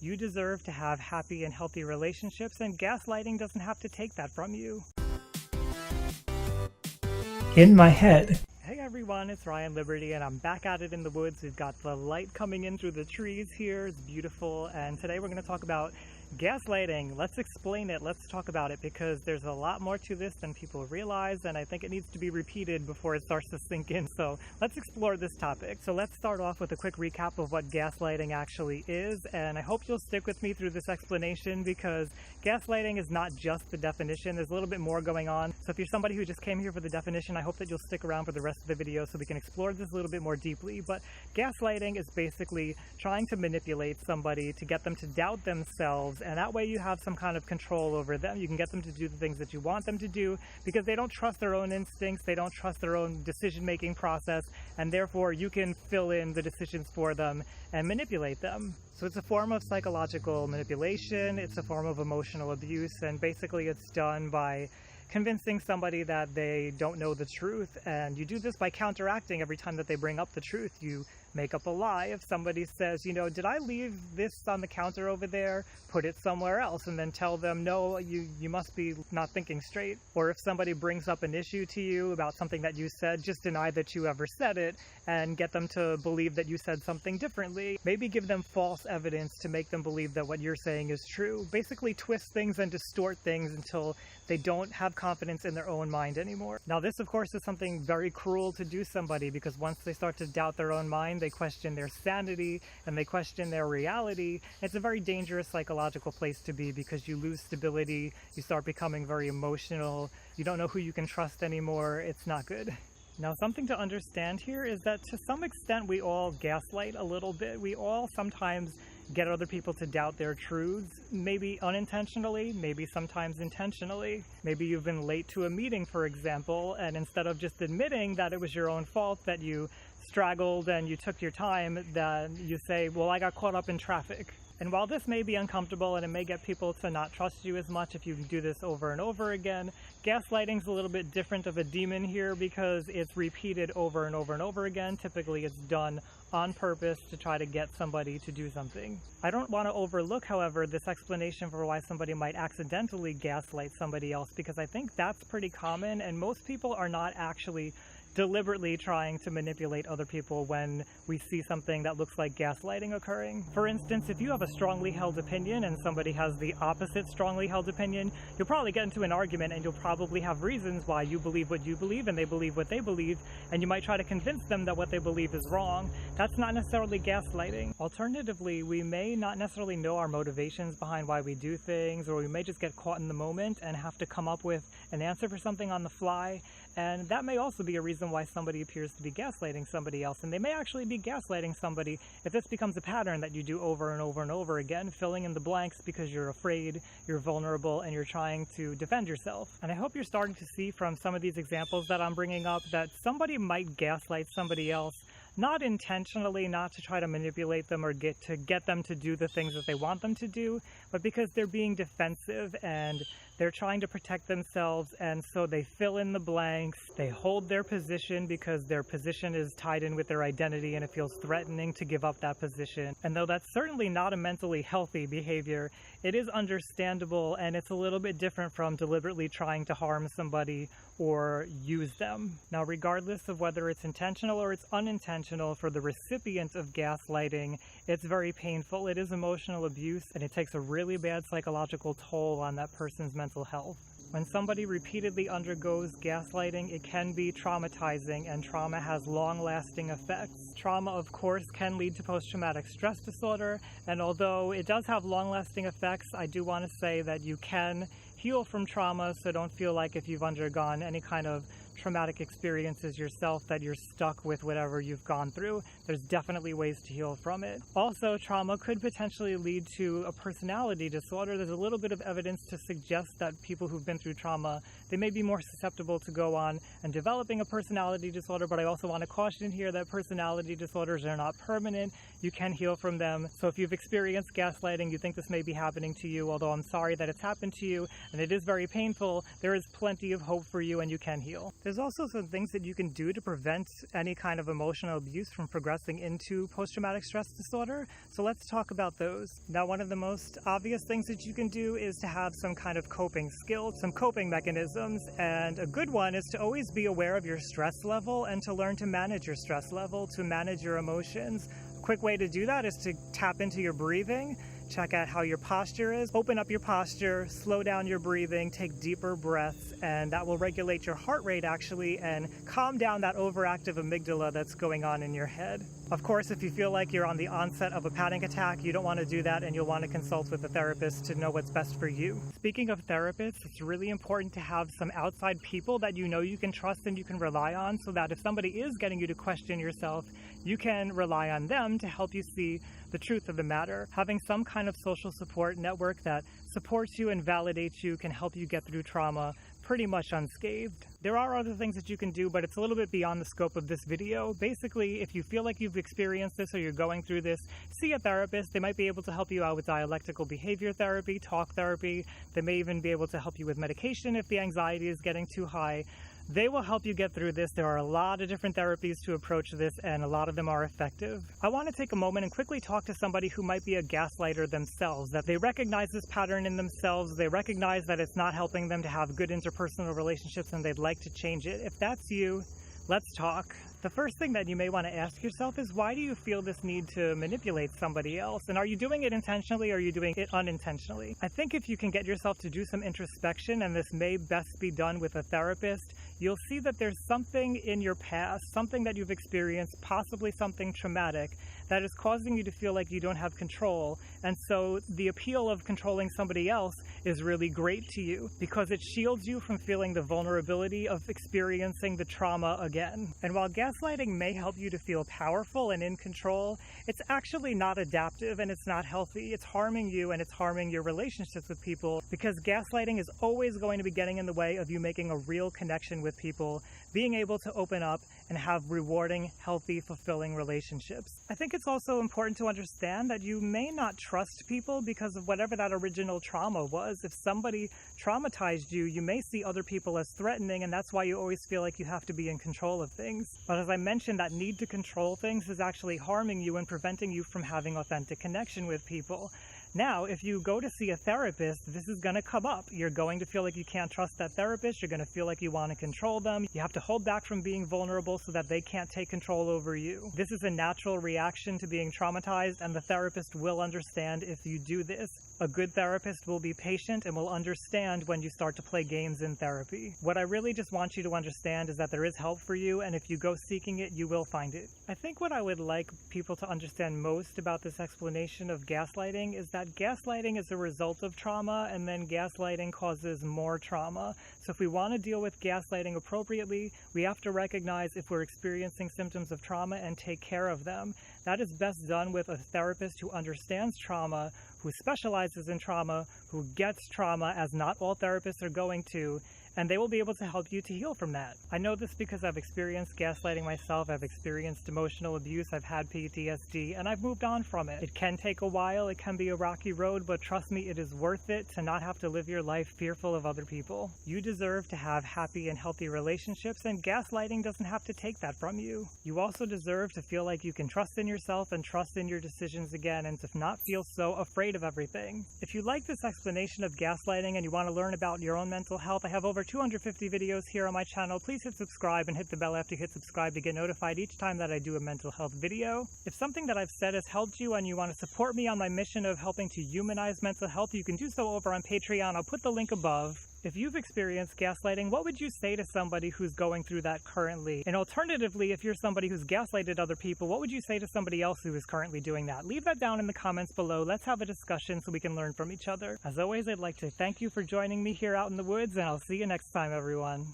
You deserve to have happy and healthy relationships, and gaslighting doesn't have to take that from you. In my head. Hey everyone, it's Ryan Liberty, and I'm back at it in the woods. We've got the light coming in through the trees here. It's beautiful, and today we're going to talk about gaslighting. Let's explain it. Let's talk about it, because there's a lot more to this than people realize, and I think it needs to be repeated before it starts to sink in. So let's explore this topic. So let's start off with a quick recap of what gaslighting actually is, and I hope you'll stick with me through this explanation, because gaslighting is not just the definition. There's a little bit more going on. So if you're somebody who just came here for the definition, I hope that you'll stick around for the rest of the video so we can explore this a little bit more deeply. But gaslighting is basically trying to manipulate somebody to get them to doubt themselves, and that way you have some kind of control over them. You can get them to do the things that you want them to do because they don't trust their own instincts, they don't trust their own decision-making process, and therefore you can fill in the decisions for them and manipulate them. So it's a form of psychological manipulation, it's a form of emotional abuse, and basically it's done by convincing somebody that they don't know the truth, and you do this by counteracting every time that they bring up the truth. You make up a lie. If somebody says, you know, did I leave this on the counter over there? Put it somewhere else, and then tell them, no, you must be not thinking straight. Or if somebody brings up an issue to you about something that you said, just deny that you ever said it and get them to believe that you said something differently. Maybe give them false evidence to make them believe that what you're saying is true. Basically twist things and distort things until they don't have confidence in their own mind anymore. Now this, of course, is something very cruel to do somebody, because once they start to doubt their own mind, they question their sanity and they question their reality. It's a very dangerous psychological place to be, because you lose stability, you start becoming very emotional, you don't know who you can trust anymore. It's not good. Now, something to understand here is that to some extent we all gaslight a little bit. We all sometimes get other people to doubt their truths, maybe unintentionally, maybe sometimes intentionally. Maybe you've been late to a meeting, for example, and instead of just admitting that it was your own fault, that you straggled and you took your time, then you say, well, I got caught up in traffic. And while this may be uncomfortable and it may get people to not trust you as much if you do this over and over again, gaslighting's a little bit different of a demon here, because it's repeated over and over and over again. Typically it's done on purpose to try to get somebody to do something. I don't want to overlook, however, this explanation for why somebody might accidentally gaslight somebody else, because I think that's pretty common, and most people are not actually deliberately trying to manipulate other people when we see something that looks like gaslighting occurring. For instance, if you have a strongly held opinion and somebody has the opposite strongly held opinion, you'll probably get into an argument and you'll probably have reasons why you believe what you believe and they believe what they believe, and you might try to convince them that what they believe is wrong. That's not necessarily gaslighting. Alternatively, we may not necessarily know our motivations behind why we do things, or we may just get caught in the moment and have to come up with an answer for something on the fly, and that may also be a reason why somebody appears to be gaslighting somebody else. And they may actually be gaslighting somebody if this becomes a pattern that you do over and over and over again, filling in the blanks because you're afraid, you're vulnerable, and you're trying to defend yourself. And I hope you're starting to see from some of these examples that I'm bringing up that somebody might gaslight somebody else, not intentionally, not to try to manipulate them or get them to do the things that they want them to do, but because they're being defensive and they're trying to protect themselves, and so they fill in the blanks, they hold their position because their position is tied in with their identity and it feels threatening to give up that position. And though that's certainly not a mentally healthy behavior, it is understandable, and it's a little bit different from deliberately trying to harm somebody or use them. Now, regardless of whether it's intentional or it's unintentional, for the recipient of gaslighting, it's very painful. It is emotional abuse, and it takes a really bad psychological toll on that person's mental health. When somebody repeatedly undergoes gaslighting, it can be traumatizing, and trauma has long-lasting effects. Trauma, of course, can lead to post-traumatic stress disorder, and although it does have long-lasting effects, I do want to say that you can heal from trauma, so don't feel like if you've undergone any kind of traumatic experiences yourself that you're stuck with whatever you've gone through. There's definitely ways to heal from it. Also, trauma could potentially lead to a personality disorder. There's a little bit of evidence to suggest that people who've been through trauma, they may be more susceptible to go on and developing a personality disorder, but I also want to caution here that personality disorders are not permanent. You can heal from them. So if you've experienced gaslighting, you think this may be happening to you, although I'm sorry that it's happened to you, and it is very painful, there is plenty of hope for you and you can heal. There's also some things that you can do to prevent any kind of emotional abuse from progressing into post-traumatic stress disorder. So let's talk about those. Now, one of the most obvious things that you can do is to have some kind of coping skill, some coping mechanisms. And a good one is to always be aware of your stress level and to learn to manage your stress level, to manage your emotions. A quick way to do that is to tap into your breathing. Check out how your posture is. Open up your posture, slow down your breathing, take deeper breaths, and that will regulate your heart rate actually and calm down that overactive amygdala that's going on in your head. Of course, if you feel like you're on the onset of a panic attack, you don't want to do that and you'll want to consult with a therapist to know what's best for you. Speaking of therapists, it's really important to have some outside people that you know you can trust and you can rely on, so that if somebody is getting you to question yourself, you can rely on them to help you see the truth of the matter. Having some kind of social support network that supports you and validates you can help you get through trauma pretty much unscathed. There are other things that you can do, but it's a little bit beyond the scope of this video. Basically, if you feel like you've experienced this or you're going through this, see a therapist. They might be able to help you out with dialectical behavior therapy, talk therapy. They may even be able to help you with medication if the anxiety is getting too high. They will help you get through this. There are a lot of different therapies to approach this, and a lot of them are effective. I want to take a moment and quickly talk to somebody who might be a gaslighter themselves, that they recognize this pattern in themselves, they recognize that it's not helping them to have good interpersonal relationships, and they'd like to change it. If that's you, let's talk. The first thing that you may want to ask yourself is, why do you feel this need to manipulate somebody else? And are you doing it intentionally or are you doing it unintentionally? I think if you can get yourself to do some introspection, and this may best be done with a therapist, you'll see that there's something in your past, something that you've experienced, possibly something traumatic, that is causing you to feel like you don't have control. And so the appeal of controlling somebody else is really great to you because it shields you from feeling the vulnerability of experiencing the trauma again. And while gaslighting may help you to feel powerful and in control, it's actually not adaptive and it's not healthy. It's harming you and it's harming your relationships with people, because gaslighting is always going to be getting in the way of you making a real connection with people, being able to open up and have rewarding, healthy, fulfilling relationships. I think it's also important to understand that you may not trust people because of whatever that original trauma was. If somebody traumatized you, you may see other people as threatening, and that's why you always feel like you have to be in control of things. But as I mentioned, that need to control things is actually harming you and preventing you from having authentic connection with people. Now, if you go to see a therapist, this is going to come up. You're going to feel like you can't trust that therapist. You're going to feel like you want to control them. You have to hold back from being vulnerable so that they can't take control over you. This is a natural reaction to being traumatized, and the therapist will understand if you do this. A good therapist will be patient and will understand when you start to play games in therapy. What I really just want you to understand is that there is help for you, and if you go seeking it, you will find it. I think what I would like people to understand most about this explanation of gaslighting is that gaslighting is a result of trauma, and then gaslighting causes more trauma. So if we want to deal with gaslighting appropriately, we have to recognize if we're experiencing symptoms of trauma and take care of them. That is best done with a therapist who understands trauma, who specializes in trauma, who gets trauma, as not all therapists are going to, and they will be able to help you to heal from that. I know this because I've experienced gaslighting myself, I've experienced emotional abuse, I've had PTSD, and I've moved on from it. It can take a while, it can be a rocky road, but trust me, it is worth it to not have to live your life fearful of other people. You deserve to have happy and healthy relationships, and gaslighting doesn't have to take that from you. You also deserve to feel like you can trust in yourself and trust in your decisions again, and to not feel so afraid of everything. If you like this explanation of gaslighting and you want to learn about your own mental health, I have over 250 videos here on my channel. Please hit subscribe and hit the bell after you hit subscribe to get notified each time that I do a mental health video. If something that I've said has helped you and you want to support me on my mission of helping to humanize mental health, you can do so over on Patreon. I'll put the link above. If you've experienced gaslighting, what would you say to somebody who's going through that currently? And alternatively, if you're somebody who's gaslighted other people, what would you say to somebody else who is currently doing that? Leave that down in the comments below. Let's have a discussion so we can learn from each other. As always, I'd like to thank you for joining me here out in the woods, and I'll see you next time, everyone.